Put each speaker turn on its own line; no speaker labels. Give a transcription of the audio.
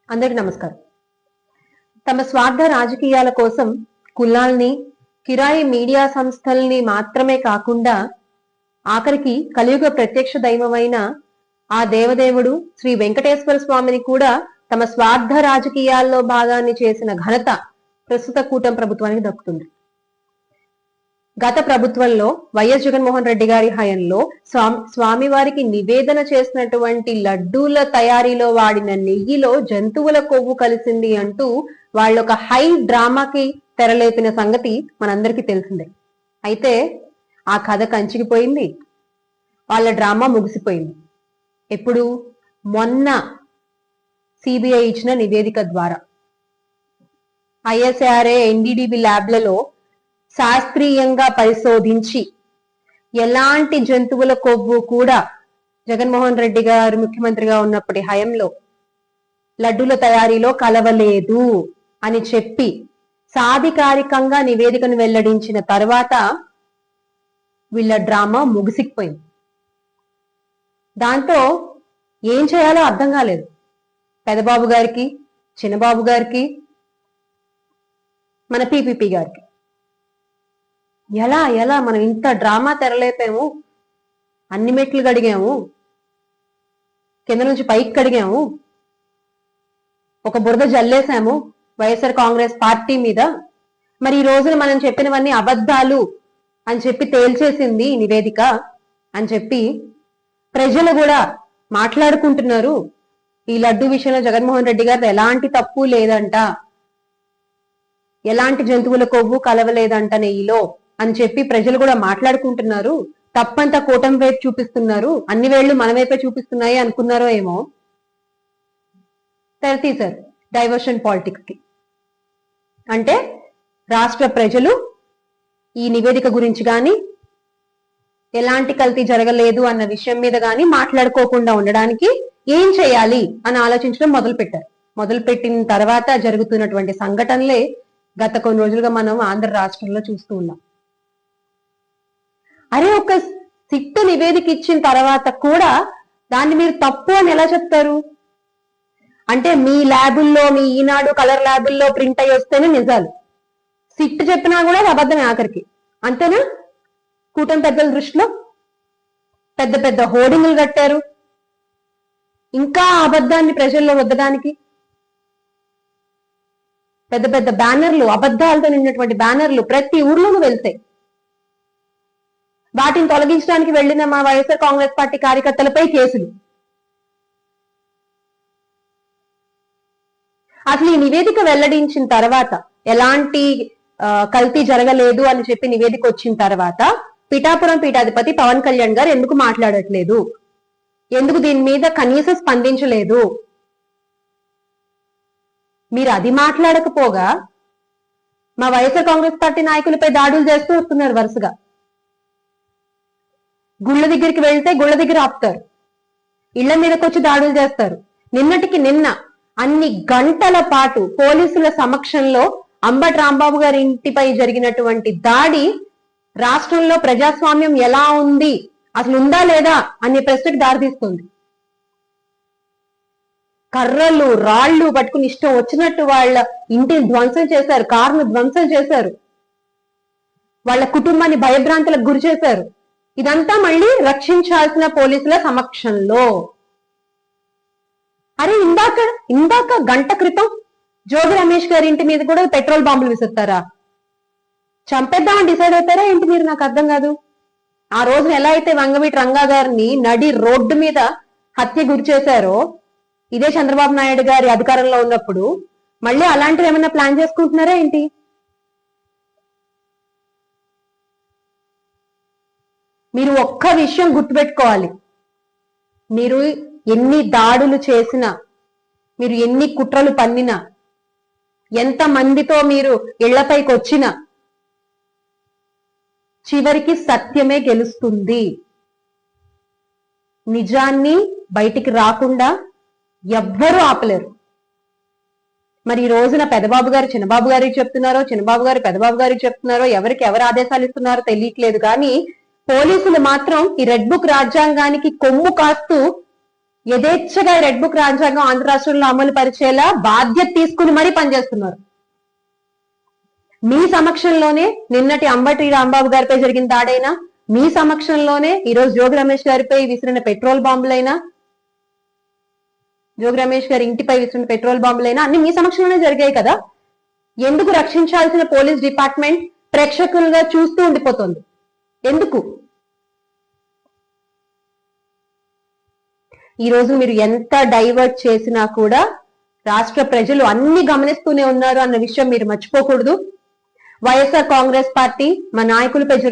అందరికి నమస్కారం. తమ స్వార్థ రాజకీయాల కోసం కులాల్ని, కిరాయి మీడియా సంస్థల్ని మాత్రమే కాకుండా ఆఖరికి కలియుగ ప్రత్యక్ష దైవమైన ఆ దేవదేవుడు శ్రీ వెంకటేశ్వర స్వామిని కూడా తమ స్వార్థ రాజకీయాల్లో భాగాన్ని చేసిన ఘనత ప్రస్తుత కూటమి ప్రభుత్వానికి దక్కుతుంది. గత ప్రభుత్వంలో వైఎస్ జగన్మోహన్ రెడ్డి గారి హయంలో స్వామివారికి నివేదన చేసినటువంటి లడ్డూల తయారీలో వాడిన నెయ్యిలో జంతువుల కొవ్వు కలిసింది అంటూ వాళ్ళొక హై డ్రామాకి తెరలేపిన సంగతి మనందరికీ తెలిసిందే. అయితే ఆ కథ కంచికిపోయింది, వాళ్ళ డ్రామా ముగిసిపోయింది. ఎప్పుడు? మొన్న సిబిఐ ఇచ్చిన నివేదిక ద్వారా ఐఎస్ఆర్ఏ ఎన్డీడీబీ ల్యాబ్లలో శాస్త్రీయంగా పరిశోధించి ఎలాంటి జంతువుల కొవ్వు కూడా జగన్మోహన్ రెడ్డి గారు ముఖ్యమంత్రిగా ఉన్నప్పటి హయంలో లడ్డూల తయారీలో కలవలేదు అని చెప్పి సాధికారికంగా నివేదికను వెల్లడించిన తర్వాత వీళ్ళ డ్రామా ముగిసిపోయింది. దాంతో ఏం చేయాలో అర్థం కాలేదు పెదబాబు గారికి, చిన్నబాబు గారికి, మన పీపీపీ గారికి. ఎలా మనం ఇంత డ్రామా తెరలేపాము, అన్ని మెట్లు కడిగాము, కింద నుంచి పైకి కడిగాము, ఒక బురద జల్లేసాము వైఎస్ఆర్ కాంగ్రెస్ పార్టీ మీద. మరి ఈ రోజున మనం చెప్పినవన్నీ అబద్ధాలు అని చెప్పి తేల్చేసింది నివేదిక అని చెప్పి ప్రజలు కూడా మాట్లాడుకుంటున్నారు. ఈ లడ్డు విషయంలో జగన్మోహన్ రెడ్డి గారు ఎలాంటి తప్పు లేదంట, ఎలాంటి జంతువుల కొవ్వు కలవలేదంట నెయ్యిలో అని చెప్పి ప్రజలు కూడా మాట్లాడుకుంటున్నారు. తప్పంతా కూటమి వైపు చూపిస్తున్నారు, అన్ని వేళ్లు మన వైపే చూపిస్తున్నాయి అనుకున్నారో ఏమో. తెరతీశారు డైవర్షన్ పాలిటిక్స్ కి. అంటే రాష్ట్ర ప్రజలు ఈ నివేదిక గురించి గాని, ఎలాంటి కల్తీ జరగలేదు అన్న విషయం మీద గాని మాట్లాడుకోకుండా ఉండడానికి ఏం చేయాలి అని ఆలోచించడం మొదలుపెట్టిన తర్వాత జరుగుతున్నటువంటి సంఘటనలే గత కొన్ని రోజులుగా మనం ఆంధ్ర రాష్ట్రంలో చూస్తూ ఉన్నాం. అరే, ఒక సిట్టు నివేదిక ఇచ్చిన తర్వాత కూడా దాన్ని మీరు తప్పు అని ఎలా చెప్తారు? అంటే మీ ల్యాబుల్లో, మీ ఈనాడు కలర్ ల్యాబుల్లో ప్రింట్ అయ్యి వస్తేనే నిజాలు, సిట్ చెప్పినా కూడా అది అబద్ధమే ఆఖరికి. అంతేనా? కూటమి పెద్దల దృష్టిలో పెద్ద పెద్ద హోర్డింగులు కట్టారు ఇంకా అబద్ధాన్ని ప్రజల్లో వద్దడానికి. పెద్ద పెద్ద బ్యానర్లు, అబద్ధాలతో నిన్నటువంటి బ్యానర్లు ప్రతి ఊర్లోనూ వెళ్తాయి. వాటిని తొలగించడానికి వెళ్లిన మా వైఎస్ఆర్ కాంగ్రెస్ పార్టీ కార్యకర్తలపై కేసులు. అసలు ఈ నివేదిక వెల్లడించిన తర్వాత, ఎలాంటి కల్తీ జరగలేదు అని చెప్పి నివేదిక వచ్చిన తర్వాత పిఠాపురం పీఠాధిపతి పవన్ కళ్యాణ్ గారు ఎందుకు మాట్లాడట్లేదు? ఎందుకు దీని మీద కనీసం స్పందించలేదు? మీరు అది మాట్లాడకపోగా మా వైఎస్ఆర్ కాంగ్రెస్ పార్టీ నాయకులపై దాడులు చేస్తూ వస్తున్నారు వరుసగా. గుళ్ళ దగ్గరికి వెళ్తే గుళ్ళ దగ్గర ఆపుతారు, ఇళ్ల మీదకి వచ్చి దాడులు చేస్తారు. నిన్నటికి నిన్న అన్ని గంటల పాటు పోలీసుల సమక్షంలో అంబటి రాంబాబు గారి ఇంటిపై జరిగినటువంటి దాడి రాష్ట్రంలో ప్రజాస్వామ్యం ఎలా ఉంది, అసలు ఉందా లేదా అనే ప్రశ్నకు దారితీస్తుంది. కర్రలు, రాళ్లు పట్టుకుని ఇష్టం వచ్చినట్టు వాళ్ళ ఇంటిని ధ్వంసం చేశారు, కారును ధ్వంసం చేశారు, వాళ్ళ కుటుంబాన్ని భయభ్రాంతులకు గురి చేశారు. ఇదంతా మళ్ళీ రక్షించాల్సిన పోలీసుల సమక్షంలో. అరే, ఇందాక గంట క్రితం జోగి రమేష్ గారి ఇంటి మీద కూడా పెట్రోల్ బాంబులు విసురుతారా? చంపేద్దామని డిసైడ్ అవుతారా ఏంటి మీరు? నాకు అర్థం కాదు. ఆ రోజున ఎలా అయితే వంగవీటి రంగా గారిని నడి రోడ్డు మీద హత్య గురి చేశారో ఇదే చంద్రబాబు నాయుడు గారి అధికారంలో ఉన్నప్పుడు, మళ్ళీ అలాంటివి ఏమైనా ప్లాన్ చేసుకుంటున్నారా ఏంటి? మీరు ఒక్క విషయం గుర్తుపెట్టుకోవాలి. మీరు ఎన్ని దాడులు చేసినా, మీరు ఎన్ని కుట్రలు పన్నినా, ఎంత మందితో మీరు ఇళ్లపైకి వచ్చినా చివరికి సత్యమే గెలుస్తుంది. నిజాన్ని బయటికి రాకుండా ఎవ్వరూ ఆపలేరు. మరి ఈ రోజున పెదబాబు గారు చిన్నబాబు గారికి చెప్తున్నారో, చిన్నబాబు గారు పెదబాబు గారికి చెప్తున్నారో, ఎవరికి ఎవరు ఆదేశాలు ఇస్తున్నారో తెలియట్లేదు. కానీ పోలీసులు మాత్రం ఈ రెడ్ బుక్ రాజ్యాంగానికి కొమ్ము కాస్తూ యథేచ్ఛగా రెడ్ బుక్ రాజ్యాంగం ఆంధ్ర రాష్ట్రంలో అమలు పరిచేలా బాధ్యత తీసుకుని మరీ పనిచేస్తున్నారు. మీ సమక్షంలోనే నిన్నటి అంబటి రాంబాబు గారిపై జరిగిన దాడైనా, మీ సమక్షంలోనే ఈరోజు జోగి రమేష్ గారిపై విసిరిన పెట్రోల్ బాంబులైనా, జోగి రమేష్ గారి ఇంటిపై విసిరిన పెట్రోల్ బాంబులైనా అన్ని మీ సమక్షంలోనే జరిగాయి కదా. ఎందుకు రక్షించాల్సిన పోలీస్ డిపార్ట్మెంట్ ప్రేక్షకులుగా చూస్తూ ఉండిపోతుంది? ఎందుకు? ఈ రోజు మీరు ఎంత డైవర్ట్ చేసినా కూడా రాష్ట్ర ప్రజలు అన్ని గమనిస్తూనే ఉన్నారు అన్న విషయం మీరు మర్చిపోకూడదు. వైఎస్ఆర్ కాంగ్రెస్ పార్టీ మా నాయకులపై